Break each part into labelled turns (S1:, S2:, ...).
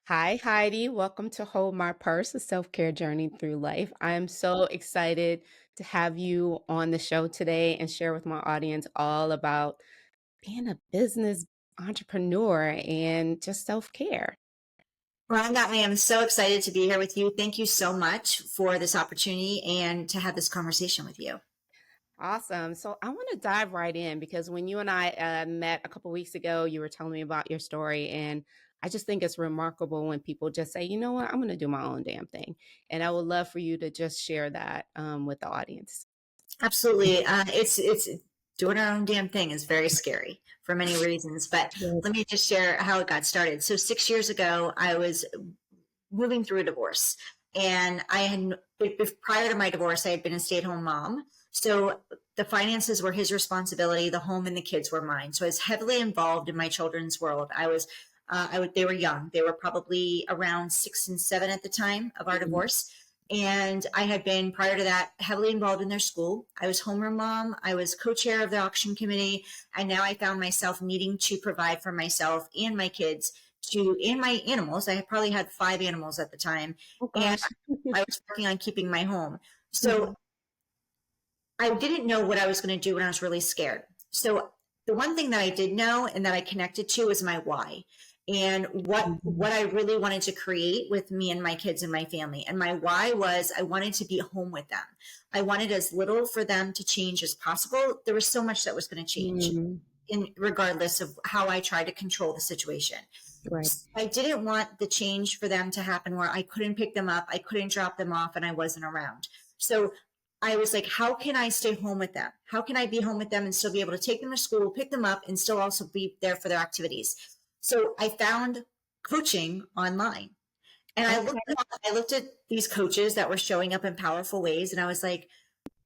S1: Hi, Heidi. Welcome to Hold My Purse, a self-care journey through life. I am so excited to have you on the show today and share with my audience all about being a business entrepreneur and just self-care.
S2: Rhonda, I am so excited to be here with you. Thank you so much for this opportunity and to have this conversation with you.
S1: Awesome. So I want to dive right in because when you and I met a couple weeks ago, you were telling me about your story, and I just think it's remarkable when people just say, you know what, I'm going to do my own damn thing. And I would love for you to just share that with the audience.
S2: Absolutely. It's doing our own damn thing is very scary for many reasons, but let me just share how it got started. So 6 years ago, I was moving through a divorce, and prior to my divorce, I had been a stay-at-home mom. So the finances were his responsibility, the home and the kids were mine. So I was heavily involved in my children's world. They were young. They were probably around 6 and 7 at the time of our
S1: Mhm.
S2: divorce. And I had been, prior to that, heavily involved in their school. I was homeroom mom. I was co-chair of the auction committee. And now I found myself needing to provide for myself and my kids and my animals. I probably had 5 animals at the time.
S1: Oh
S2: And
S1: gosh.
S2: I was working on keeping my home. So
S1: Mhm.
S2: I didn't know what I was going to do, and I was really scared. So the one thing that I did know and that I connected to is my why, and what
S1: Mhm.
S2: I really wanted to create with me and my kids and my family. And my why was I wanted to be home with them. I wanted as little for them to change as possible. There was so much that was going to change
S1: Mm,
S2: in regardless of how I tried to control the situation.
S1: right.
S2: I didn't want the change for them to happen where I couldn't pick them up, I couldn't drop them off, and I wasn't around. So I was like, how can I stay home with them? How can I be home with them and still be able to take them to school, pick them up, and still also be there for their activities? So I found coaching online. And
S1: Okay.
S2: I looked at these coaches that were showing up in powerful ways, and I was like,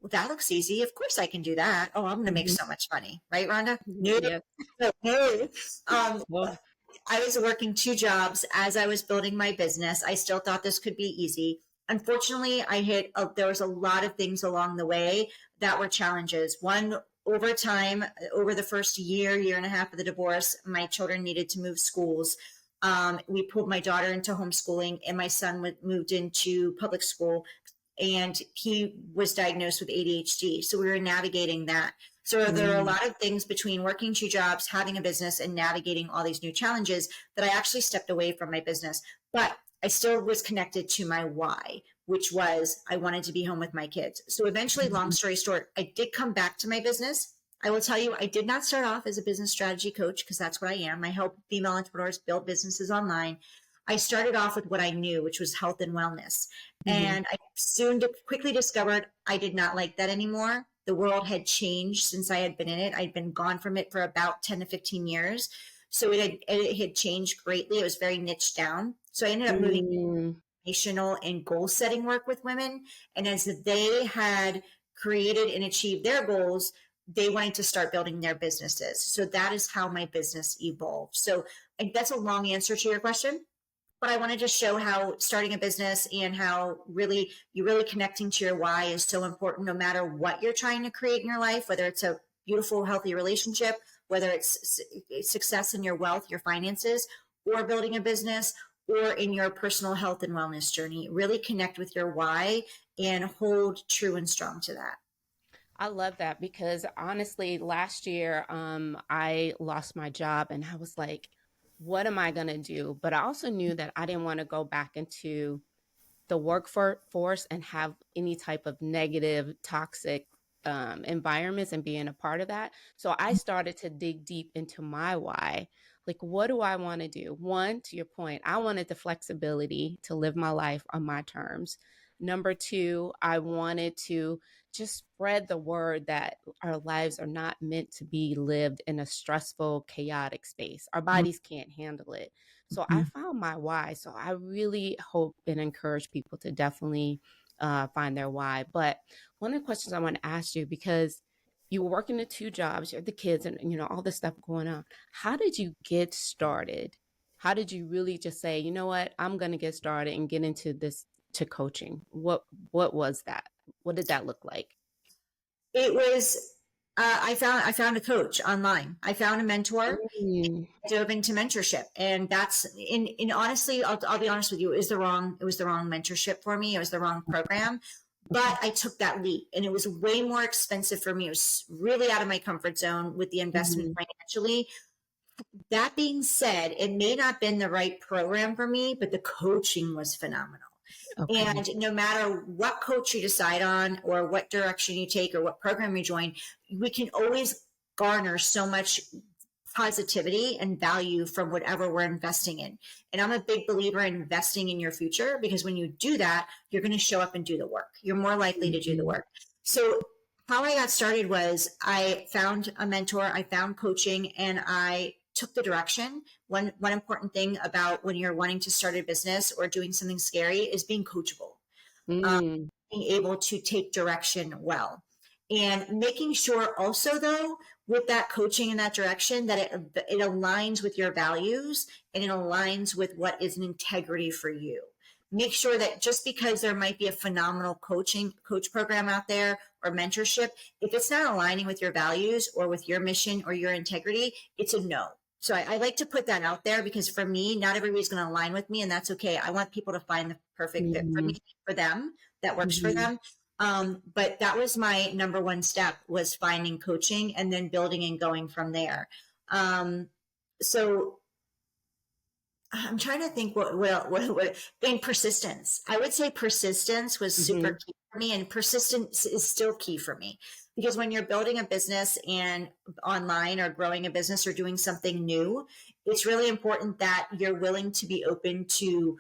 S2: well, that looks easy. Of course I can do that. Oh, I'm going to make
S1: Mhm.
S2: so much money. Right, Rhonda? No,
S1: Yes.
S2: no. Um,
S1: Well,
S2: I was working 2 jobs as I was building my business. I still thought this could be easy. Unfortunately, there was a lot of things along the way that were challenges. One, over time, over the first year and a half of the divorce, my children needed to move schools. We pulled my daughter into homeschooling, and my son moved into public school, and he was diagnosed with ADHD. So we were navigating that. So there are a
S1: mm,
S2: lot of things between working 2 jobs, having a business, and navigating all these new challenges that I actually stepped away from my business. But I still was connected to my why, which was I wanted to be home with my kids. So eventually, long
S1: mhm,
S2: story short, I did come back to my business. I will tell you, I did not start off as a business strategy coach because that's what I am. I help female entrepreneurs build businesses online. I started off with what I knew, which was health and wellness.
S1: mhm,
S2: And I quickly discovered I did not like that anymore. The world had changed since I had been in it. I'd been gone from it for about 10 to 15 years. So it had changed greatly. It was very niche down. So I ended up moving
S1: mm,
S2: informational and goal setting work with women. And as they had created and achieved their goals, they wanted to start building their businesses. So that is how my business evolved. So I think that's a long answer to your question, but I want to just show how starting a business and how really connecting to your why is so important no matter what you're trying to create in your life, whether it's a beautiful, healthy relationship, whether it's success in your wealth, your finances, or building a business, or in your personal health and wellness journey. Really connect with your why and hold true and strong to that.
S1: I love that because honestly, last year, I lost my job and I was like, what am I going to do? But I also knew that I didn't want to go back into the workforce and have any type of negative, toxic environments and being a part of that. So I started to dig deep into my why. Like, what do I want to do? One, to your point, I wanted the flexibility to live my life on my terms. Number two, I wanted to just spread the word that our lives are not meant to be lived in a stressful, chaotic space. Our bodies can't handle it. So I found my why. So I really hope and encourage people to definitely find their why. But one of the questions I want to ask you, because you were working the 2 jobs, you had the kids and all this stuff going on. How did you get started? How did you really just say, you know what, I'm gonna get started and get into this to coaching? What was that? What did that look like?
S2: It was I found a coach online. I found a mentor.
S1: Mm,
S2: Dove into mentorship, and that's in honestly, I'll be honest with you, it was the wrong mentorship for me. It was the wrong program, but I took that leap, and it was way more expensive for me. It was really out of my comfort zone with the investment
S1: mhm.
S2: financially. That being said, it may not have been the right program for me, but the coaching was phenomenal.
S1: Okay.
S2: And no matter what coach you decide on or what direction you take or what program you join, we can always garner so much positivity and value from whatever we're investing in. And I'm a big believer in investing in your future, because when you do that, you're going to show up and do the work. You're more likely to do the
S1: Mhm.
S2: work. So how I got started was I found a mentor, I found coaching, and I took the direction. One important thing about when you're wanting to start a business or doing something scary is being coachable,
S1: Mm,
S2: being able to take direction well. And making sure also, though, with that coaching in that direction, that it aligns with your values and it aligns with what is an integrity for you. Make sure that just because there might be a phenomenal coach program out there or mentorship, if it's not aligning with your values or with your mission or your integrity, it's a no. So I like to put that out there, because for me, not everybody's going to align with me, and that's okay. I want people to find the perfect fit for me,
S1: mhm,
S2: for them, that works for
S1: mhm,
S2: them. But that was my number one step, was finding coaching and then building and going from there. Um, so I'm trying to think what in persistence. I would say persistence was super
S1: mhm,
S2: key for me, and persistence is still key for me, because when you're building a business and online, or growing a business or doing something new, it's really important that you're willing to be open to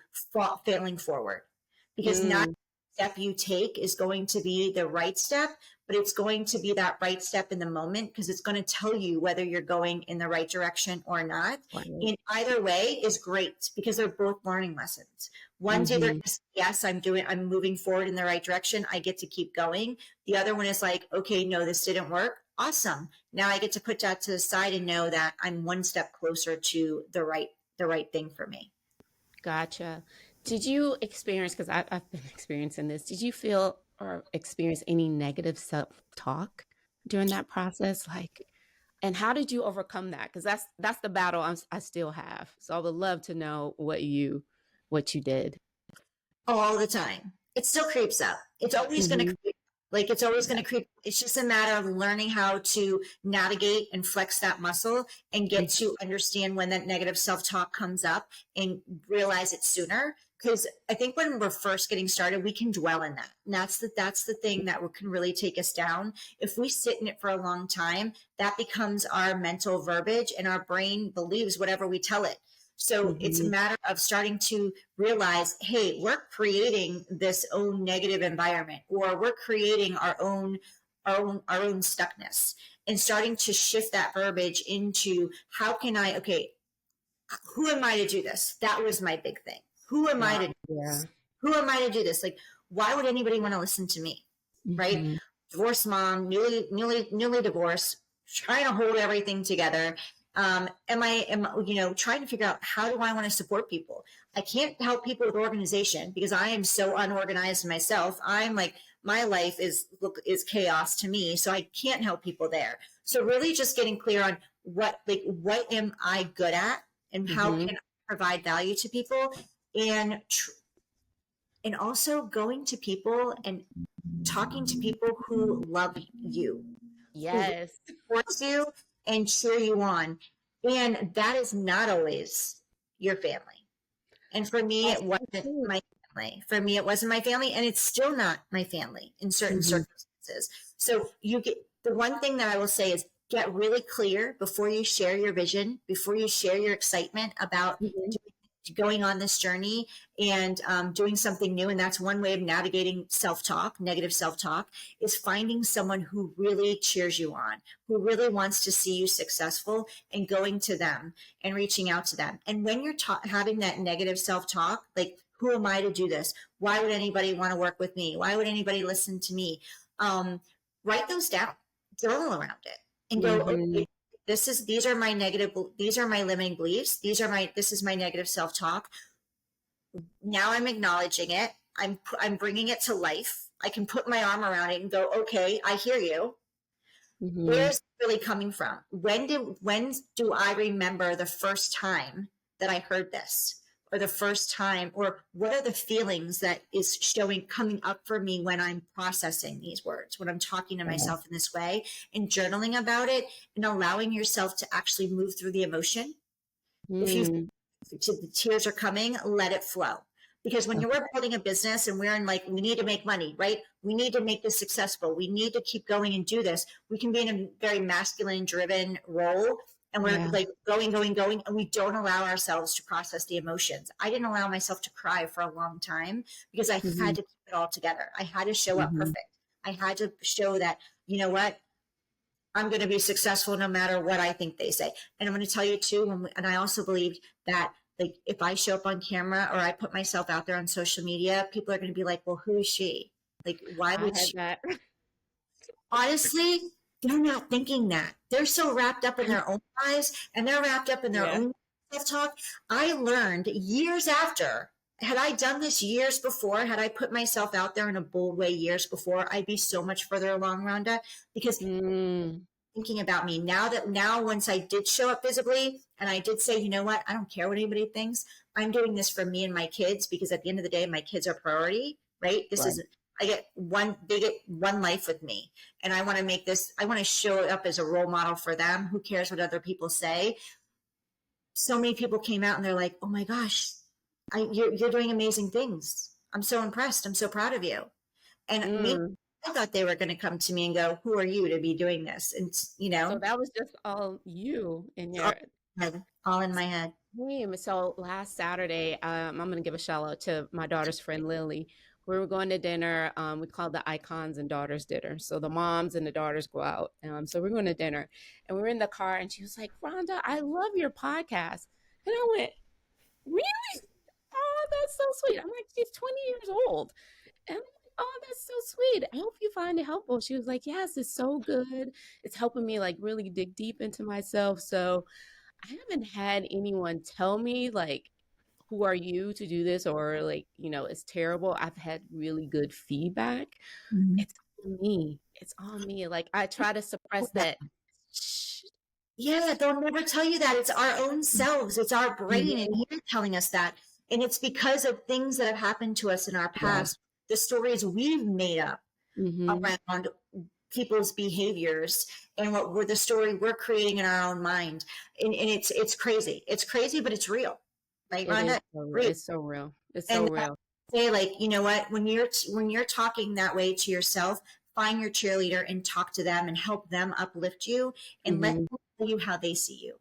S2: failing forward, because not
S1: mm.
S2: step you take is going to be the right step, but it's going to be that right step in the moment, because it's going to tell you whether you're going in the right direction or not.
S1: Right.
S2: In either way is great, because they're both learning lessons. One's either,
S1: Mhm.
S2: yes, I'm moving forward in the right direction, I get to keep going. The other one is like, okay, no, this didn't work. Awesome. Now I get to put that to the side and know that I'm one step closer to the right thing for me.
S1: Gotcha. Did you experience, because I've been experiencing this, did you feel or experience any negative self-talk during that process? Like, and how did you overcome that? Because that's the battle I still have. So I would love to know what you did.
S2: All the time. It still creeps up. It's always going to
S1: Hmm.
S2: creep. Like, it's always going
S1: Yeah.
S2: to creep. It's just a matter of learning how to navigate and flex that muscle, and get to understand when that negative self-talk comes up and realize it sooner. Because I think when we're first getting started, we can dwell in that. And that's the thing that can really take us down. If we sit in it for a long time, that becomes our mental verbiage, and our brain believes whatever we tell it. So it's a
S1: Hmm.
S2: matter of starting to realize, hey, we're creating this own negative environment, or we're creating our own stuckness, and starting to shift that verbiage into, how can I, okay, who am I to do this? That was my big thing. Who am I
S1: Wow.
S2: to do
S1: Yeah.
S2: this? Who am I to do this? Like, why would anybody want to listen to me? Right?
S1: Hmm.
S2: Divorced mom, newly divorced, trying to hold everything together. Am trying to figure out, how do I want to support people? I can't help people with organization, because I am so unorganized myself. I'm like, my life is chaos to me, so I can't help people there. So really just getting clear on what am I good at, and how
S1: Hmm.
S2: can I provide value to people, and and also going to people and talking to people who love you, who
S1: Yes.
S2: supports you and cheer you on. And that is not always your family. And for me,
S1: That's
S2: it
S1: so
S2: wasn't
S1: true.
S2: my family. For me, it wasn't my family, and it's still not my family in certain
S1: Hmm.
S2: circumstances. So you get, the one thing that I will say is, get really clear before you share your vision, before you share your excitement about
S1: Hmm.
S2: going on this journey, and doing something new. And that's one way of navigating self-talk, negative self-talk, is finding someone who really cheers you on, who really wants to see you successful, and going to them and reaching out to them. And when you're having that negative self-talk, like, who am I to do this? Why would anybody want to work with me? Why would anybody listen to me? Um, Write those down, journal around it, and go,
S1: Hmm.
S2: okay, these are my limiting beliefs, this is my negative self-talk. Now I'm acknowledging it, I'm bringing it to life, I can put my arm around it and go, okay, I hear you.
S1: Mhm.
S2: Where's it really coming from? When do I remember the first time that I heard this? Or the first time, or what are the feelings that is coming up for me when I'm processing these words, when I'm talking to myself in this way, and journaling about it and allowing yourself to actually move through the emotion. If you
S1: Mm.
S2: the tears are coming, let it flow. Because when
S1: Okay.
S2: you're building a business and we're in like, we need to make money, right? We need to make this successful. We need to keep going and do this. We can be in a very masculine driven role and we're
S1: Yeah.
S2: like going, going, going, and we don't allow ourselves to process the emotions. I didn't allow myself to cry for a long time because I had
S1: Mhm.
S2: to keep it all together. I had to show up
S1: Mhm.
S2: perfect. I had to show that, you know what? I'm going to be successful no matter what I think they say. And I'm going to tell you too, and I also believe that like if I show up on camera or I put myself out there on social media, people are going to be like, well, who is she? Like, why
S1: I
S2: would
S1: had
S2: she?
S1: that.
S2: Honestly, they're not thinking that. They're so wrapped up in their own lives and they're wrapped up in their
S1: Yeah.
S2: own self talk. I learned years after. Had I done this years before, had I put myself out there in a bold way years before, I'd be so much further along, Rhonda, because
S1: Mm.
S2: thinking about me now once I did show up visibly and I did say, you know what, I don't care what anybody thinks. I'm doing this for me and my kids because at the end of the day, my kids are priority, right? This
S1: Right.
S2: is they get one life with me. And I want to make this, I want to show up as a role model for them. Who cares what other people say? So many people came out and they're like, oh my gosh, you're doing amazing things. I'm so impressed. I'm so proud of you. And me,
S1: Mm.
S2: I thought they were going to come to me and go, who are you to be doing this? And, you
S1: So
S2: know,
S1: that was just all you in
S2: all,
S1: your
S2: all in my head.
S1: dream. So last Saturday, I'm gonna give a shout out to my daughter's friend Lily. We were going to dinner. We called the icons and daughters dinner. So the moms and the daughters go out. So we're going to dinner, and we were in the car, and she was like, "Rhonda, I love your podcast." And I went, "Really? Oh, that's so sweet." I'm like, "She's 20 years old." And I'm like, "Oh, that's so sweet. I hope you find it helpful." She was like, "Yes, it's so good. It's helping me like really dig deep into myself." So I haven't had anyone tell me like, "Who are you to do this?" or like, "It's terrible." I've had really good feedback.
S2: Mhm.
S1: It's on me. It's on me. Like I try to suppress that. Shh.
S2: Yeah, they'll never tell you that. It's our own selves, it's our brain
S1: Mhm.
S2: and here telling us that. And it's because of things that have happened to us in our
S1: Yeah.
S2: past, the stories we've made up
S1: Mhm.
S2: around people's behaviors and what we're the story we're creating in our own mind. And it's crazy. It's crazy, but it's real. Right,
S1: It is
S2: Rhonda?
S1: so real.
S2: Real.
S1: It's so real. It's so
S2: And
S1: real.
S2: say like, you know what, when you're talking that way to yourself, find your cheerleader and talk to them and help them uplift you and let
S1: Mhm.
S2: them tell you how they see you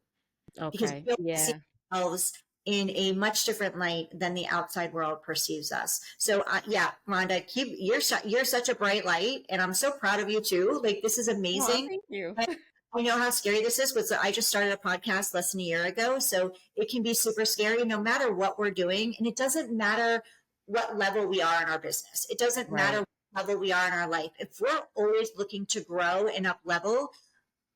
S2: because
S1: Okay.
S2: we all see
S1: Yeah.
S2: ourselves in a much different light than the outside world perceives us. So yeah, Rhonda, you're such a bright light, and I'm so proud of you too. Like this is
S1: Oh,
S2: amazing.
S1: thank you.
S2: I know how scary this is. I just started a podcast less than a year ago, so it can be super scary no matter what we're doing, and it doesn't matter what level we are in our business. It doesn't matter
S1: Right.
S2: what level we are in our life. If we're always looking to grow and up level,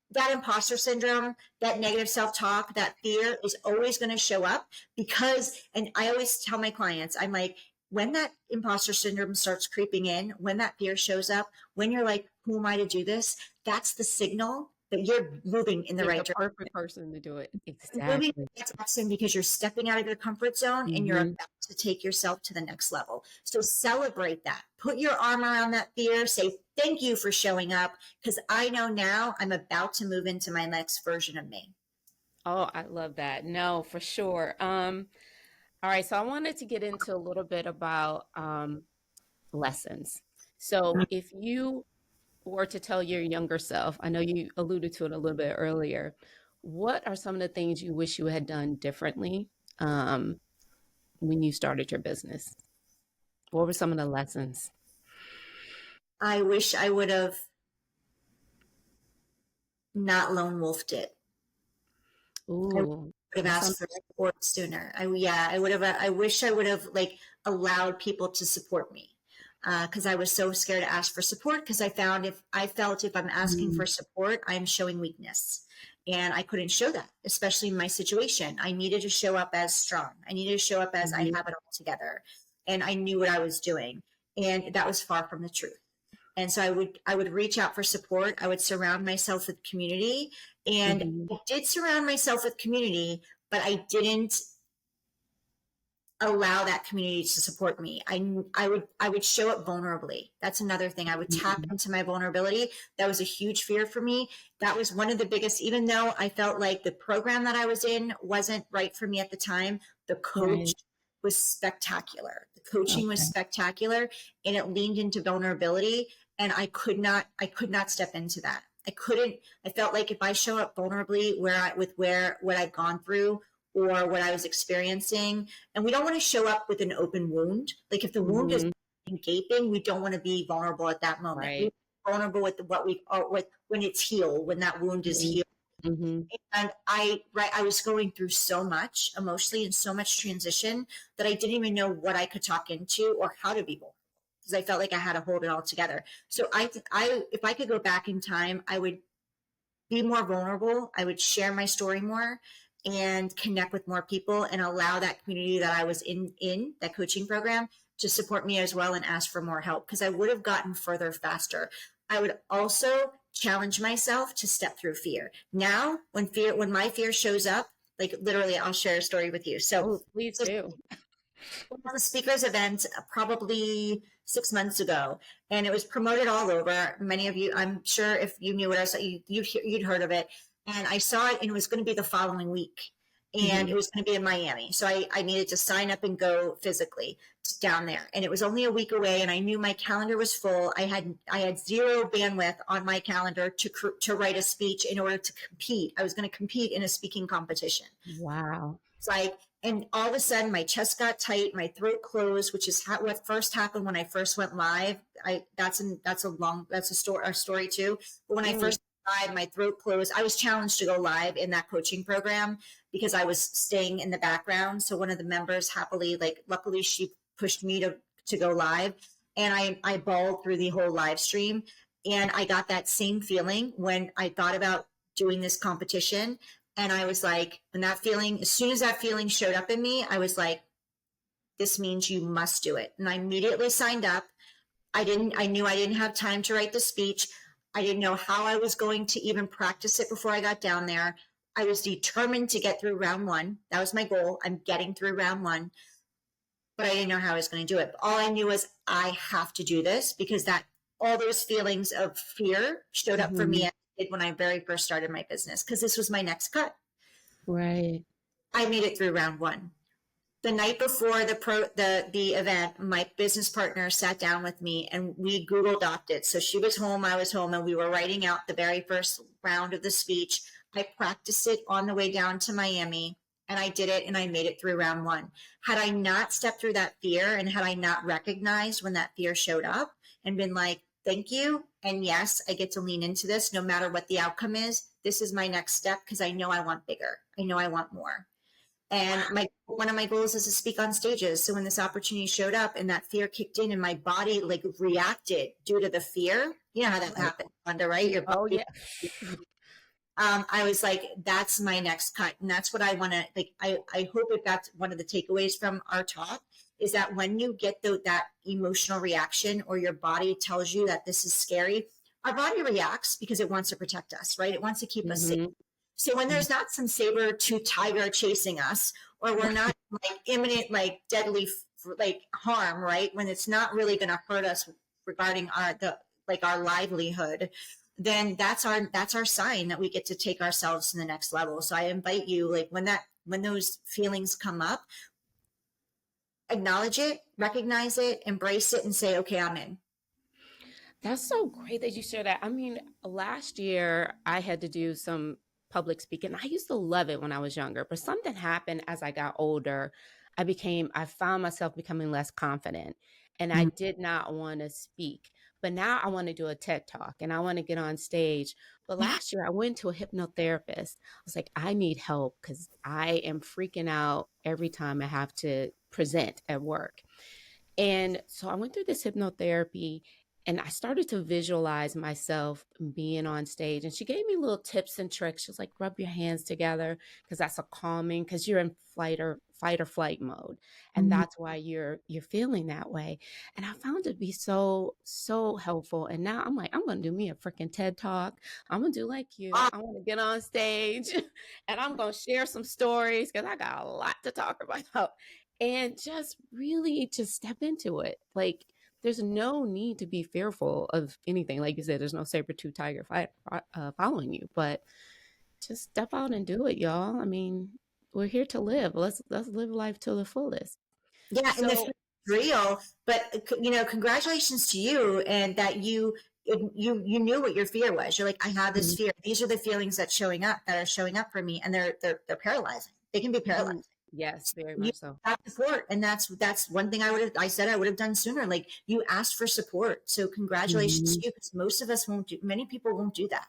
S2: that imposter syndrome, that negative self talk, that fear is always going to show up because, and I always tell my clients, I'm like, when that imposter syndrome starts creeping in, when that fear shows up, when you're like, who am I to do this? That's the signal that you're moving in the
S1: You're
S2: right
S1: the
S2: direction.
S1: perfect person to do it.
S2: Moving
S1: Exactly.
S2: in that direction because you're stepping out of your comfort zone and you're
S1: Mhm.
S2: about to take yourself to the next level. So celebrate that. Put your arm around that fear. Say, thank you for showing up because I know now I'm about to move into my next version of me.
S1: Oh, I love that. No, for sure. All right, so I wanted to get into a little bit about lessons. So, if you were to tell your younger self, I know you alluded to it a little bit earlier, what are some of the things you wish you had done differently um, when you started your business? What were some of the lessons?
S2: I wish I would have not lone wolfed it. I would
S1: Ooh,
S2: have
S1: that's
S2: asked
S1: something.
S2: for support sooner. I would have. I wish I would have like allowed people to support me because I was so scared to ask for support because I felt if I'm asking for
S1: Mm,
S2: support, I'm showing weakness, and I couldn't show that, especially in my situation. I needed to show up as strong. I needed to show up as I
S1: mhm.
S2: have it all together, and I knew what I was doing, and that was far from the truth. And so I would reach out for support. I would surround myself with community, and
S1: Hmm.
S2: I did surround myself with community, but I didn't allow that community to support me. I would show up vulnerably. That's another thing. I would tap
S1: Hmm.
S2: into my vulnerability. That was a huge fear for me. That was one of the biggest, even though I felt like the program that I was in wasn't right for me at the time, the coach
S1: Right.
S2: was spectacular. The coaching was
S1: Okay.
S2: spectacular, and it leaned into vulnerability, and I could not step into that. I couldn't. I felt like if I show up vulnerably where what I've gone through or what I was experiencing, and we don't want to show up with an open wound. Like if the wound is
S1: Hmm.
S2: gaping, we don't want to be vulnerable at that moment. We
S1: Right.
S2: vulnerable with what we are with when it's healed, when that wound is healed.
S1: Hmm.
S2: And I was going through so much emotionally and so much transition that I didn't even know what I could talk into or how to be vulnerable because I felt like I had to hold it all together. So if I could go back in time, I would be more vulnerable. I would share my story more and connect with more people and allow that community that I was in that coaching program to support me as well and ask for more help because I would have gotten further faster. I would also challenge myself to step through fear. Now, when my fear shows up, like literally, I'll share a story with you. So,
S1: Oh, please
S2: so
S1: do.
S2: a speakers event probably 6 months ago, and it was promoted all over. Many of you, I'm sure, if you knew what I was, you'd heard of it. And I saw it, and it was going to be the following week, and
S1: Hmm.
S2: it was going to be in Miami. So I needed to sign up and go physically down there, and it was only a week away. And I knew my calendar was full. I had zero bandwidth on my calendar to write a speech in order to compete. I was going to compete in a speaking competition.
S1: Wow.
S2: It's like, and all of a sudden my chest got tight, my throat closed, which is what first happened when I first went live. That's a story too. But when I
S1: Mm.
S2: first went live, my throat closed. I was challenged to go live in that coaching program because I was staying in the background. So one of the members happily, like, luckily she pushed me to go live, and I bawled through the whole live stream. And I got that same feeling when I thought about doing this competition, and I was like, when that feeling, as soon as that feeling showed up in me, I was like, this means you must do it. And I immediately signed up. I knew I didn't have time to write the speech. I didn't know how I was going to even practice it before I got down there. I was determined to get through round one. That was my goal. I'm getting through round one, but I didn't know how I was going to do it. All I knew was I have to do this because that all those feelings of fear showed up for me
S1: Hmm.
S2: as it did when I very first started my business because this was my next cut.
S1: Right.
S2: I made it through round one. The night before the event, my business partner sat down with me and we Google Doced it. So she was home, I was home, and we were writing out the very first round of the speech. I practiced it on the way down to Miami, and I did it, and I made it through round one. Had I not stepped through that fear, and had I not recognized when that fear showed up and been like, thank you, and yes, I get to lean into this no matter what the outcome is. This is my next step because I know I want bigger. I know I want more. And my one of my goals is to speak on stages. So when this opportunity showed up and that fear kicked in and my body like reacted due to the fear, you know how that
S1: Right.
S2: happens, Wanda, right? Your
S1: Oh,
S2: body.
S1: yeah.
S2: I was like, that's my next cut. And that's what I want to, like, I hope if that's one of the takeaways from our talk is that when you get that emotional reaction or your body tells you that this is scary, our body reacts because it wants to protect us, right? It wants to keep us safe.
S1: Hmm.
S2: So when there's not some saber-tooth tiger chasing us, or we're not like imminent, like deadly, like harm, right? When it's not really going to hurt us regarding our livelihood, then that's our sign that we get to take ourselves to the next level. So I invite you, like when those feelings come up, acknowledge it, recognize it, embrace it, and say, okay, I'm in.
S1: That's so great that you share that. I mean, last year I had to do some public speaking. I used to love it when I was younger, but something happened as I got older. I found myself becoming less confident and I did not want to speak. But now I want to do a TED talk and I want to get on stage. But
S2: Yeah.
S1: last year I went to a hypnotherapist. I was like, I need help because I am freaking out every time I have to present at work. And so I went through this hypnotherapy and I started to visualize myself being on stage. And she gave me little tips and tricks. She was like, rub your hands together because that's a calming, because you're in fight or flight mode. And
S2: Mhm.
S1: that's why you're feeling that way. And I found it to be so, so helpful. And now I'm like, I'm gonna do me a freaking TED talk. I'm gonna do like you.
S2: Ah,
S1: I want to get on stage and I'm gonna share some stories because I got a lot to talk about. And just really just step into it. Like there's no need to be fearful of anything. Like you said, there's no saber-tooth tiger following you, but just step out and do it, y'all. I mean, we're here to live. Let's live life to the fullest.
S2: yeah, and the fear
S1: So,
S2: is real, but congratulations to you, and that you knew what your fear was. You're like, I have this
S1: mhm,
S2: fear. These are the feelings that are showing up for me, and they're paralyzing. They can be paralyzing.
S1: mhm, yes, very
S2: You
S1: much so.
S2: got support, and that's one thing I said I would have done sooner. Like, you asked for support, so congratulations
S1: Mhm,
S2: to you, because most of us won't do. Many people won't do that.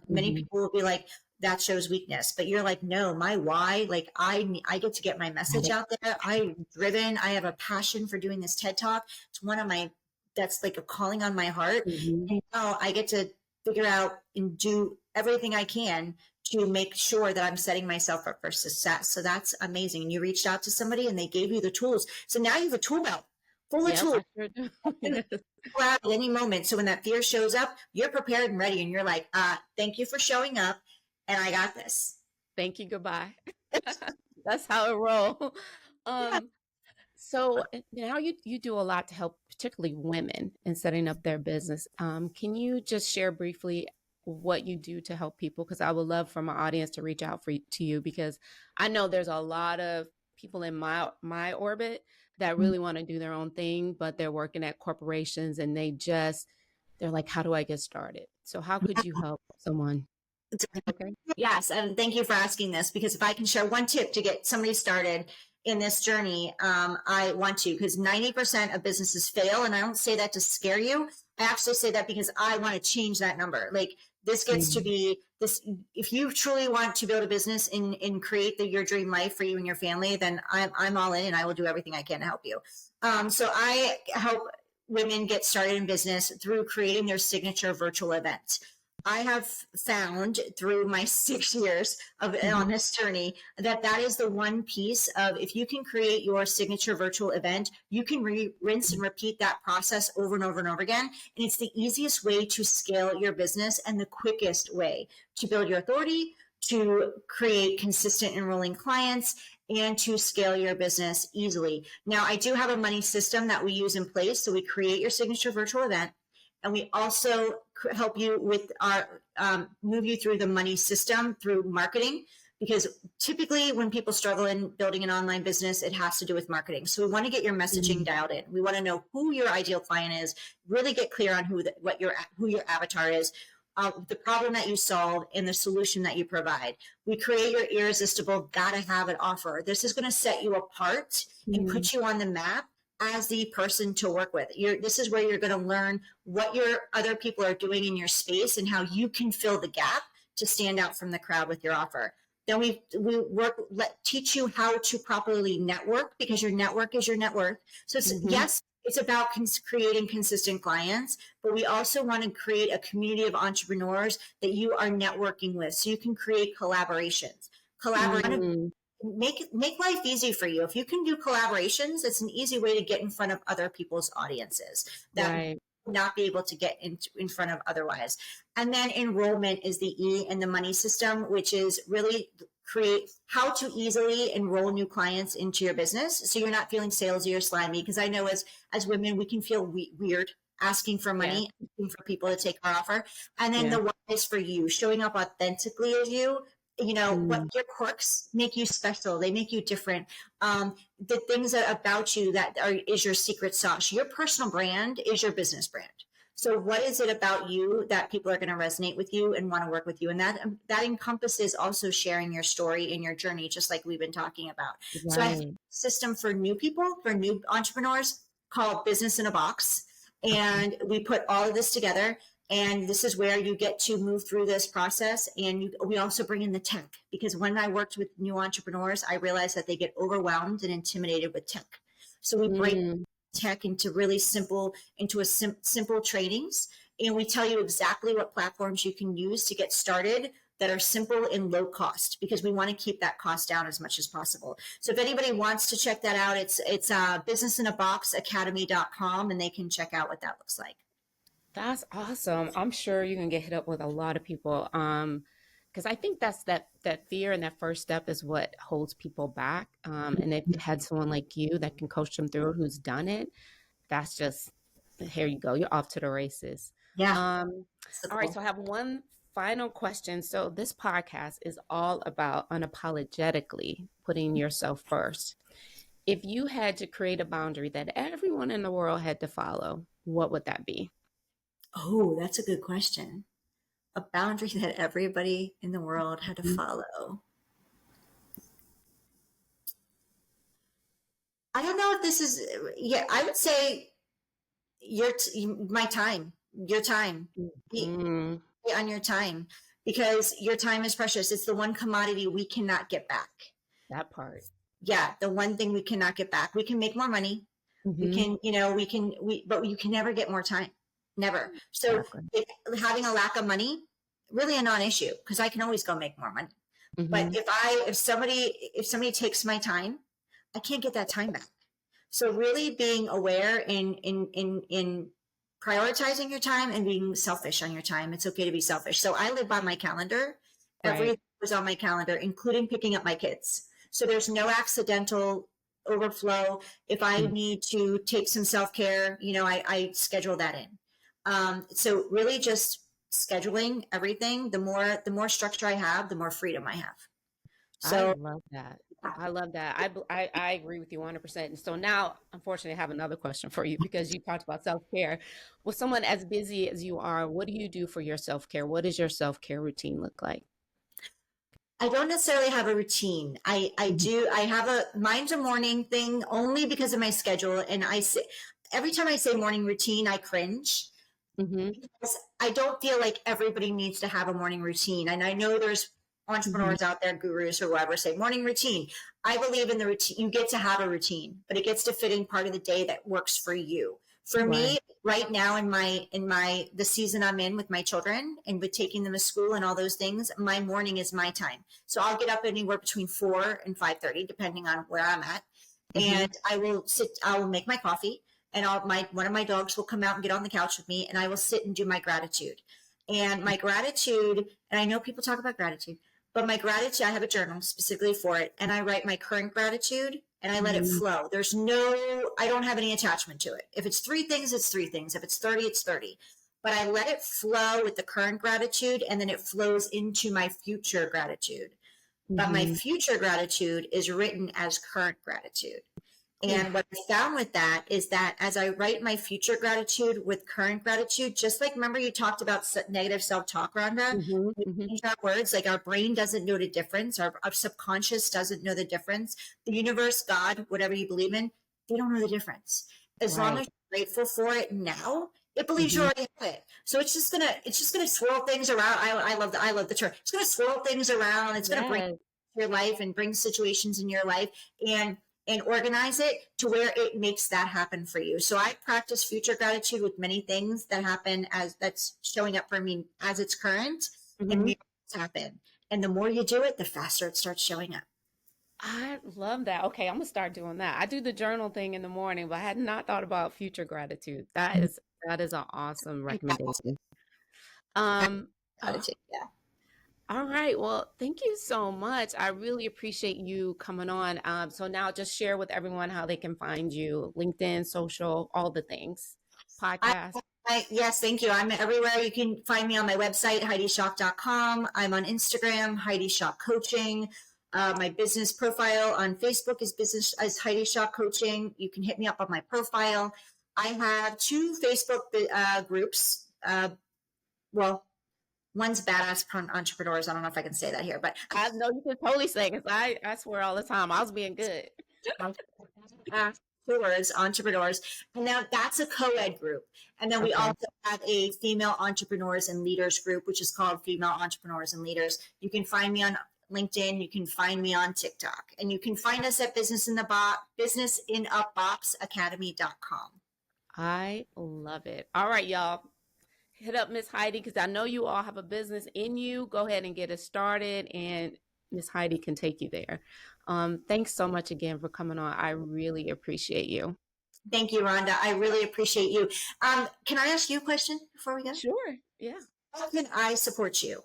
S2: Many
S1: mhm.
S2: people will be like, that shows weakness, but you're like, no, my why, like, I get to get my
S1: Got
S2: message
S1: it.
S2: out there. I'm driven. I have a passion for doing this TED talk. It's one of my, that's like a calling on my heart.
S1: Mhm.
S2: And now I get to figure out and do everything I can to make sure that I'm setting myself up for success. So that's amazing. And you reached out to somebody and they gave you the tools. So now you have a tool belt full of
S1: Yep,
S2: tools
S1: I sure do.
S2: can
S1: Yes.
S2: pull out at any moment. So when that fear shows up, you're prepared and ready, and you're like, thank you for showing up, and I got this.
S1: Thank you, goodbye. That's how it roll.
S2: Yeah.
S1: Um, so now you do a lot to help, particularly women, in setting up their business. Can you just share briefly what you do to help people? Because I would love for my audience to reach out to you because I know there's a lot of people in my orbit that really want to do their own thing, but they're working at corporations and they're like, how do I get started? So how could you help someone? Okay.
S2: Yes, and thank you for asking this, because if I can share one tip to get somebody started in this journey, I want to, because 90% of businesses fail. And I don't say that to scare you. I actually say that because I want to change that number. Like, this gets to
S1: Mhm.
S2: be this. If you truly want to build a business and create your dream life for you and your family, then I'm all in, and I will do everything I can to help you. So I help women get started in business through creating their signature virtual event. I have found through my 6 years of on
S1: Mhm.
S2: this journey that that is the one piece of, if you can create your signature virtual event, you can rinse and repeat that process over and over and over again. And it's the easiest way to scale your business and the quickest way to build your authority, to create consistent enrolling clients, and to scale your business easily. Now, I do have a money system that we use in place. So we create your signature virtual event, and we also help you with our move you through the money system through marketing, because typically when people struggle in building an online business, it has to do with marketing. So we want to get your messaging
S1: Mhm.
S2: dialed in. We want to know who your ideal client is, really get clear on who your avatar is, the problem that you solve, and the solution that you provide. We create your irresistible gotta have it offer. This is going to set you apart and
S1: Mhm.
S2: put you on the map as the person to work with. This is where you're going to learn what your other people are doing in your space and how you can fill the gap to stand out from the crowd with your offer. Then teach you how to properly network, because your network is your net worth. So
S1: Mhm.
S2: yes, it's about creating consistent clients, but we also want to create a community of entrepreneurs that you are networking with, so you can create collaborations. Collaborate
S1: Mhm.
S2: make life easy for you. If you can do collaborations, it's an easy way to get in front of other people's audiences that
S1: Right.
S2: not be able to get in front of otherwise. And then enrollment is the E in the money system, which is really create how to easily enroll new clients into your business, so you're not feeling salesy or slimy. Because I know as women, we can feel weird asking for
S1: Yes.
S2: money, asking for people to take our offer. And then
S1: Yeah.
S2: the Y is for you, showing up authentically as you. What
S1: Mm.
S2: your quirks make you special, they make you different. The things about you that is your secret sauce. Your personal brand is your business brand. So what is it about you that people are going to resonate with you and want to work with you? And that encompasses also sharing your story and your journey, just like we've been talking about. So I have a
S1: Right.
S2: system for new people, for new entrepreneurs, called Business in a Box.
S1: Okay.
S2: And we put all of this together, and this is where you get to move through this process. And we also bring in the tech, because when I worked with new entrepreneurs, I realized that they get overwhelmed and intimidated with tech. So we break
S1: Mm.
S2: tech into simple trainings, and we tell you exactly what platforms you can use to get started, that are simple and low cost, because we want to keep that cost down as much as possible. So if anybody wants to check that out, it's businessinaboxacademy.com, and they can check out what that looks like.
S1: That's awesome. I'm sure you can get hit up with a lot of people. Because I think that's that fear and that first step is what holds people back. And if you had someone like you that can coach them through it, who's done it, that's just, here you go. You're off to the races.
S2: Yeah,
S1: Um,
S2: that's the
S1: all right,
S2: goal.
S1: so I have one final question. So this podcast is all about unapologetically putting yourself first. If you had to create a boundary that everyone in the world had to follow, what would that be?
S2: Oh, that's a good question. A boundary that everybody in the world had to follow. I don't know if this is, yeah, I would say my time, your time. Be
S1: Mm,
S2: on your time, because your time is precious. It's the one commodity we cannot get back.
S1: that part.
S2: Yeah, the one thing we cannot get back. We can make more money. We
S1: Hmm.
S2: can, but you can never get more time. Never. So
S1: Exactly.
S2: having a lack of money, really a non-issue, because I can always go make more money. But
S1: Hmm.
S2: if somebody takes my time, I can't get that time back. So really being aware in prioritizing your time and being selfish on your time. It's okay to be selfish. So I live by my calendar.
S1: Right.
S2: Everything is on my calendar, including picking up my kids. So there's no accidental overflow. If I need to take some self-care, I schedule that in. So really just scheduling everything. The more structure I have, the more freedom I have.
S1: I
S2: So
S1: love that. I love that. I agree with you 100%. And so now, unfortunately, I have another question for you because you talked about self-care. With someone as busy as you are, what do you do for your self-care? What does your self-care routine look like?
S2: I don't necessarily have a routine. I have mine's a morning thing only because of my schedule. And every time I say morning routine, I cringe.
S1: Mm-hmm.
S2: I don't feel like everybody needs to have a morning routine. And I know there's
S1: Hmm.
S2: entrepreneurs out there, gurus or whatever, say morning routine. I believe in the routine. You get to have a routine, but it gets to fit in part of the day that works for you. For
S1: Right.
S2: me, right now in my the season I'm in with my children and with taking them to school and all those things, my morning is my time. So I'll get up anywhere between 4 and 5:30, depending on where I'm at.
S1: Hmm.
S2: And I will make my coffee, and one of my dogs will come out and get on the couch with me, and I will sit and do my gratitude. And my gratitude, and I know people talk about gratitude, but my gratitude, I have a journal specifically for it, and I write my current gratitude and I let it
S1: Hmm.
S2: flow. I don't have any attachment to it. If it's 3 things, it's 3 things. If it's 30, it's 30. But I let it flow with the current gratitude, and then it flows into my future gratitude. But my
S1: Hmm.
S2: future gratitude is written as current gratitude.
S1: Ooh.
S2: And what I found with that is that as I write my future gratitude with current gratitude, just like remember you talked about negative self-talk, Rhonda,
S1: Hmm.
S2: we
S1: Hmm.
S2: change our words, like our brain doesn't know the difference, our subconscious doesn't know the difference. The universe, God, whatever you believe in, they don't know the difference. As long
S1: Right.
S2: as you're grateful for it now, it believes you
S1: Hmm.
S2: already have it. So it's just gonna swirl things around. I love the term. It's gonna swirl things around. It's gonna bring
S1: Yes.
S2: your life and bring situations in your life. And organize it to where it makes that happen for you. So I practice future gratitude with many things that happen as that's showing up for me as it's current, and
S1: Hmm.
S2: miracles happen. And the more you do it, the faster it starts showing up.
S1: I love that. Okay, I'm gonna start doing that. I do the journal thing in the morning, but I had not thought about future gratitude. That is an awesome recommendation. Um, oh,
S2: Gratitude, yeah.
S1: all right. Well, thank you so much. I really appreciate you coming on. So now just share with everyone how they can find you, LinkedIn, social, all the things,
S2: I,
S1: podcast.
S2: yes, thank you. I'm everywhere. You can find me on my website, HeidiSchalk.com. I'm on Instagram, Heidi Schalk Coaching. My business profile on Facebook is business as Heidi Schalk Coaching. You can hit me up on my profile. I have two Facebook groups. Well, one's badass entrepreneurs. I don't know if I can say that here, but
S1: I know you can totally say because I swear all the time I was being good.
S2: entrepreneurs, entrepreneurs. And now that's a co-ed group. And then we
S1: Okay.
S2: also have a female entrepreneurs and leaders group, which is called Female Entrepreneurs and Leaders. You can find me on LinkedIn. You can find me on TikTok, and you can find us at businessinupboxacademy.com.
S1: I love it. All right, y'all. hit up Miss Heidi because I know you all have a business in you. Go ahead and get it started, and Miss Heidi can take you there. Thanks so much again for coming on. I really appreciate you.
S2: Thank you, Rhonda. I really appreciate you. Can I ask you a question before we go?
S1: Sure. Yeah.
S2: How can I support you?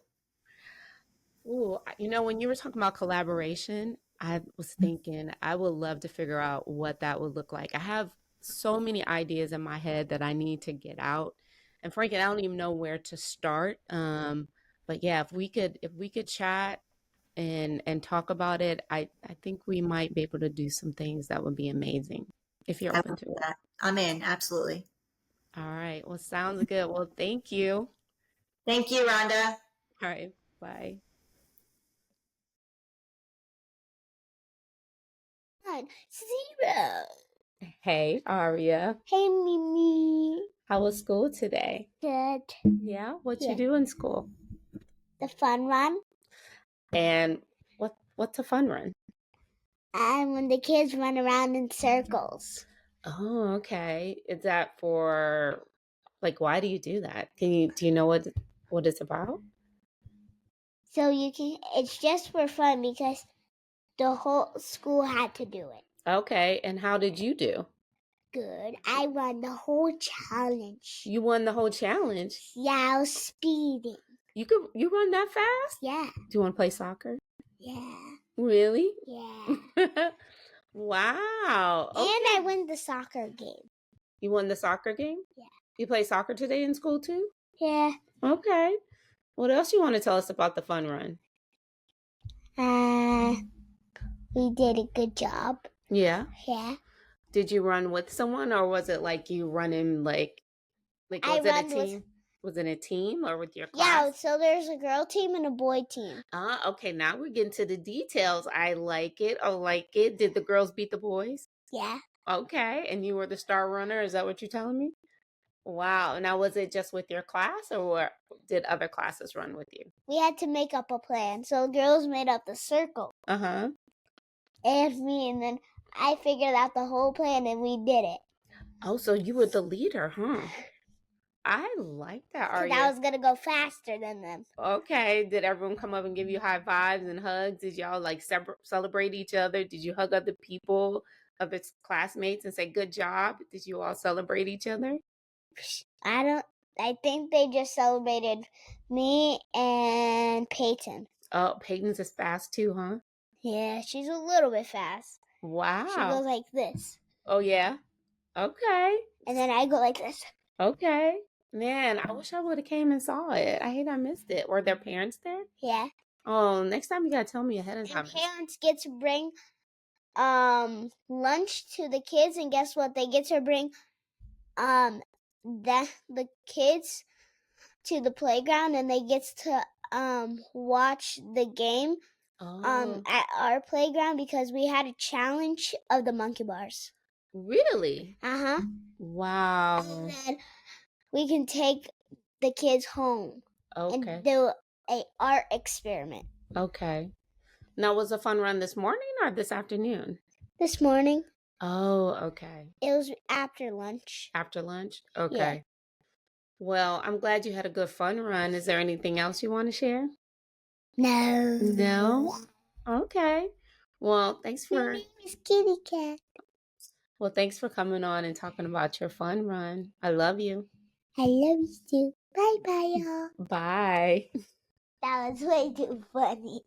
S1: Ooh, when you were talking about collaboration, I was thinking I would love to figure out what that would look like. I have so many ideas in my head that I need to get out. And frankly, I don't even know where to start. But yeah, if we could chat and talk about it, I think we might be able to do some things that would be amazing if you're
S2: I
S1: open
S2: love
S1: to it.
S2: that. I'm in, absolutely.
S1: All right. Well, sounds good. Well, thank you.
S2: Thank you, Rhonda.
S1: All right. Bye.
S3: 0.
S1: Hey, Aria.
S3: Hey, Mimi.
S1: How was school today?
S3: Good.
S1: Yeah, what you
S3: Yeah.
S1: do in school?
S3: The fun run.
S1: And what's a fun run?
S3: And when the kids run around in circles.
S1: Oh, okay. Is that for like why do you do that? Do you know what it's about?
S3: So it's just for fun because the whole school had to do it.
S1: Okay, and how did you do?
S3: Good. I won the whole challenge.
S1: You won the whole challenge.
S3: Yeah, I was speeding.
S1: You run that fast?
S3: Yeah.
S1: Do you want to play soccer?
S3: Yeah.
S1: Really?
S3: Yeah.
S1: Wow. Okay.
S3: And I won the soccer game.
S1: You won the soccer game?
S3: Yeah.
S1: You play soccer today in school too?
S3: Yeah.
S1: Okay. What else you want to tell us about the fun run?
S3: We did a good job.
S1: Yeah.
S3: Yeah.
S1: Did you run with someone or was it like you running like was it a team? Was it a team or with your class?
S3: Yeah, so there's a girl team and a boy team.
S1: Okay, now we're getting to the details. I like it. I like it. Did the girls beat the boys?
S3: Yeah.
S1: Okay, and you were the star runner. Is that what you're telling me? Wow. Now, was it just with your class or did other classes run with you?
S3: We had to make up a plan. So the girls made up the circle.
S1: Uh-huh.
S3: And me, and then I figured out the whole plan and we did it.
S1: Oh, so you were the leader, huh? I like that,
S3: Because
S1: Arya.
S3: I was going to go faster than them.
S1: Okay. Did everyone come up and give you high fives and hugs? Did y'all like celebrate each other? Did you hug other people, other classmates and say good job? Did you all celebrate each other?
S3: I think they just celebrated me and Peyton.
S1: Oh, Peyton's is fast too, huh?
S3: Yeah, she's a little bit fast.
S1: Wow.
S3: She goes like this.
S1: Oh, yeah? Okay.
S3: And then I go like this.
S1: Okay. Man, I wish I would have came and saw it. I hate I missed it. Were their parents there?
S3: Yeah.
S1: Oh, next time you gotta tell me ahead of
S3: And
S1: time.
S3: parents get to bring lunch to the kids, and guess what? They get to bring the kids to the playground, and they get to watch the game at our playground because we had a challenge of the monkey bars.
S1: Really?
S3: Uh-huh.
S1: Wow.
S3: And then we can take the kids home and do a art experiment.
S1: Okay. Now, was a fun run this morning or this afternoon?
S3: This morning.
S1: Oh, okay.
S3: It was after lunch.
S1: After lunch? Okay.
S3: Yeah.
S1: Well, I'm glad you had a good fun run. Is there anything else you want to share?
S3: No.
S1: No? Okay. Well, thanks
S3: My
S1: for
S3: name is Kitty Cat.
S1: well, thanks for coming on and talking about your fun run. I love you.
S3: I love you too. Bye bye, y'all.
S1: Bye.
S3: That was way too funny.